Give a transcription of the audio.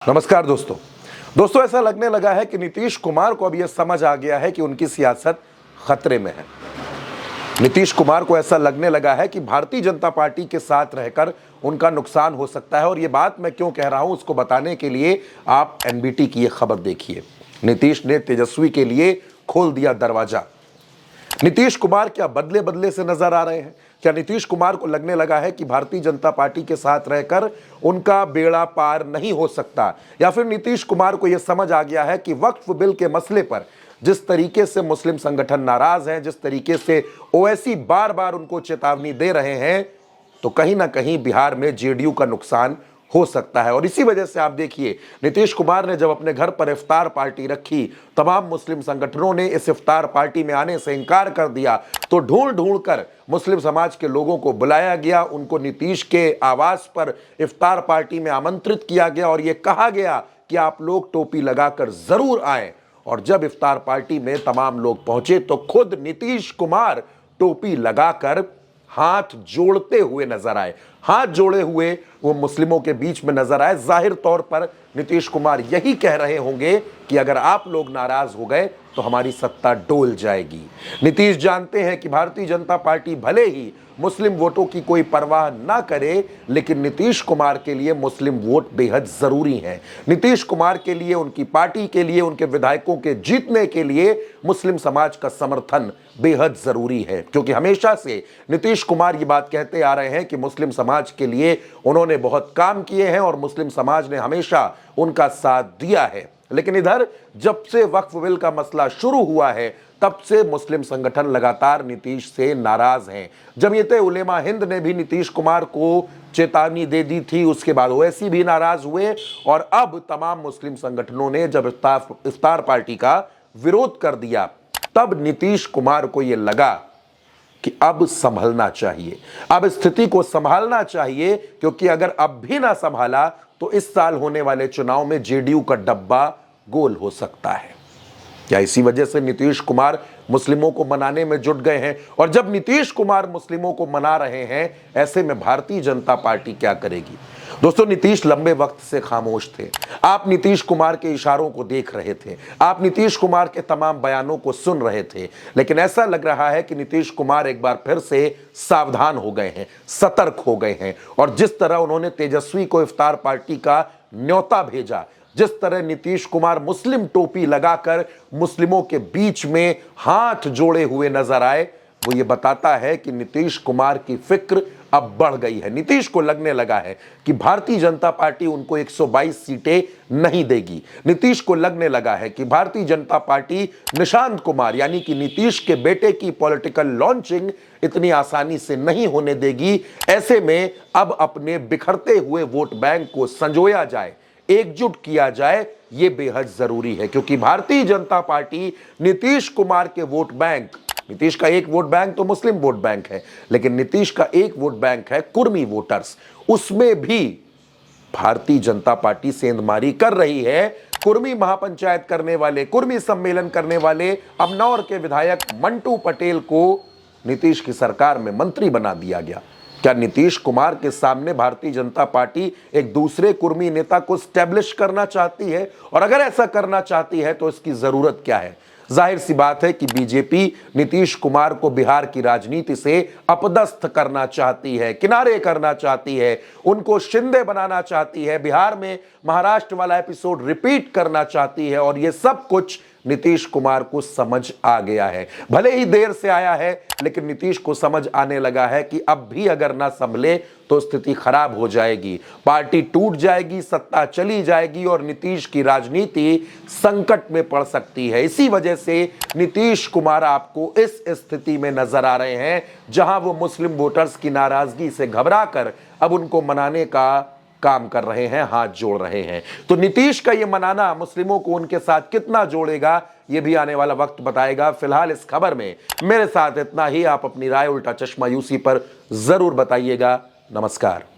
नमस्कार दोस्तों ऐसा लगने लगा है कि नीतीश कुमार को अब यह समझ आ गया है कि उनकी सियासत खतरे में है। नीतीश कुमार को ऐसा लगने लगा है कि भारतीय जनता पार्टी के साथ रहकर उनका नुकसान हो सकता है। और यह बात मैं क्यों कह रहा हूं उसको बताने के लिए आप एनबीटी की यह खबर देखिए। नीतीश ने तेजस्वी के लिए खोल दिया दरवाजा। नीतीश कुमार क्या बदले बदले से नजर आ रहे हैं? क्या नीतीश कुमार को लगने लगा है कि भारतीय जनता पार्टी के साथ रहकर उनका बेड़ा पार नहीं हो सकता? या फिर नीतीश कुमार को यह समझ आ गया है कि वक्फ बिल के मसले पर जिस तरीके से मुस्लिम संगठन नाराज हैं, जिस तरीके से ओवैसी बार बार उनको चेतावनी दे रहे हैं, तो कहीं ना कहीं बिहार में जेडीयू का नुकसान हो सकता है। और इसी वजह से आप देखिए, नीतीश कुमार ने जब अपने घर पर इफ्तार पार्टी रखी, तमाम मुस्लिम संगठनों ने इस इफ्तार पार्टी में आने से इनकार कर दिया, तो ढूंढ ढूंढ कर मुस्लिम समाज के लोगों को बुलाया गया, उनको नीतीश के आवास पर इफ्तार पार्टी में आमंत्रित किया गया और यह कहा गया कि आप लोग टोपी लगाकर जरूर आए। और जब इफ्तार पार्टी में तमाम लोग पहुंचे तो खुद नीतीश कुमार टोपी लगाकर हाथ जोड़ते हुए नजर आए। हाथ जोड़े हुए वो मुस्लिमों के बीच में नजर आए। जाहिर तौर पर नीतीश कुमार यही कह रहे होंगे कि अगर आप लोग नाराज हो गए तो हमारी सत्ता डोल जाएगी। नीतीश जानते हैं कि भारतीय जनता पार्टी भले ही मुस्लिम वोटों की कोई परवाह ना करे, लेकिन नीतीश कुमार के लिए मुस्लिम वोट बेहद जरूरी हैं। नीतीश कुमार के लिए, उनकी पार्टी के लिए, उनके विधायकों के जीतने के लिए मुस्लिम समाज का समर्थन बेहद जरूरी है। क्योंकि हमेशा से नीतीश कुमार ये बात कहते आ रहे हैं कि मुस्लिम समाज के लिए उन्होंने बहुत काम किए हैं और मुस्लिम समाज ने हमेशा उनका साथ दिया है। लेकिन इधर जब से वक्फ बिल का मसला शुरू हुआ है, तब से मुस्लिम संगठन लगातार नीतीश से नाराज हैं। जमीयत उलेमा हिंद ने भी नीतीश कुमार को चेतावनी दे दी थी, उसके बाद ओवैसी भी नाराज हुए और अब तमाम मुस्लिम संगठनों ने जब इफ्तार पार्टी का विरोध कर दिया, तब नीतीश कुमार को यह लगा कि अब संभलना चाहिए, अब स्थिति को संभालना चाहिए। क्योंकि अगर अब भी ना संभाला तो इस साल होने वाले चुनाव में जेडीयू का डब्बा गोल हो सकता है। क्या इसी वजह से नीतीश कुमार मुस्लिमों को मनाने में जुट गए हैं? और जब नीतीश कुमार मुस्लिमों को मना रहे हैं, ऐसे में भारतीय जनता पार्टी क्या करेगी? दोस्तों, नीतीश लंबे वक्त से खामोश थे। आप नीतीश कुमार के इशारों को देख रहे थे, आप नीतीश कुमार के तमाम बयानों को सुन रहे थे, लेकिन ऐसा लग रहा है कि नीतीश कुमार एक बार फिर से सावधान हो गए हैं, सतर्क हो गए हैं। और जिस तरह उन्होंने तेजस्वी को इफ्तार पार्टी का न्योता भेजा, जिस तरह नीतीश कुमार मुस्लिम टोपी लगाकर मुस्लिमों के बीच में हाथ जोड़े हुए नजर आए, वो ये बताता है कि नीतीश कुमार की फिक्र अब बढ़ गई है। नीतीश को लगने लगा है कि भारतीय जनता पार्टी उनको 122 सीटें नहीं देगी। नीतीश को लगने लगा है कि भारतीय जनता पार्टी निशांत कुमार यानी कि नीतीश के बेटे की पॉलिटिकल लॉन्चिंग इतनी आसानी से नहीं होने देगी। ऐसे में अब अपने बिखरते हुए वोट बैंक को संजोया जाए, एकजुट किया जाए, यह बेहद जरूरी है। क्योंकि भारतीय जनता पार्टी नीतीश कुमार के वोट बैंक, नीतीश का एक वोट बैंक तो मुस्लिम वोट बैंक है, लेकिन नीतीश का एक वोट बैंक है कुर्मी वोटर्स, उसमें भी भारतीय जनता पार्टी सेंधमारी कर रही है। कुर्मी महापंचायत करने वाले, कुर्मी सम्मेलन करने वाले अमनौर के विधायक मंटू पटेल को नीतीश की सरकार में मंत्री बना दिया गया। क्या नीतीश कुमार के सामने भारतीय जनता पार्टी एक दूसरे कुर्मी नेता को स्टैब्लिश करना चाहती है? और अगर ऐसा करना चाहती है तो इसकी जरूरत क्या है? जाहिर सी बात है कि बीजेपी नीतीश कुमार को बिहार की राजनीति से अपदस्थ करना चाहती है, किनारे करना चाहती है, उनको शिंदे बनाना चाहती है, बिहार में महाराष्ट्र वाला एपिसोड रिपीट करना चाहती है। और यह सब कुछ नीतीश कुमार को समझ आ गया है। भले ही देर से आया है, लेकिन नीतीश को समझ आने लगा है कि अब भी अगर ना संभले तो स्थिति खराब हो जाएगी, पार्टी टूट जाएगी, सत्ता चली जाएगी और नीतीश की राजनीति संकट में पड़ सकती है। इसी वजह से नीतीश कुमार आपको इस स्थिति में नजर आ रहे हैं, जहां वो मुस्लिम वोटर्स की नाराजगी से घबराकर अब उनको मनाने का काम कर रहे हैं, हाथ जोड़ रहे हैं। तो नीतीश का ये मनाना मुस्लिमों को उनके साथ कितना जोड़ेगा, ये भी आने वाला वक्त बताएगा। फिलहाल इस खबर में मेरे साथ इतना ही। आप अपनी राय उल्टा चश्मा यूसी पर जरूर बताइएगा। नमस्कार।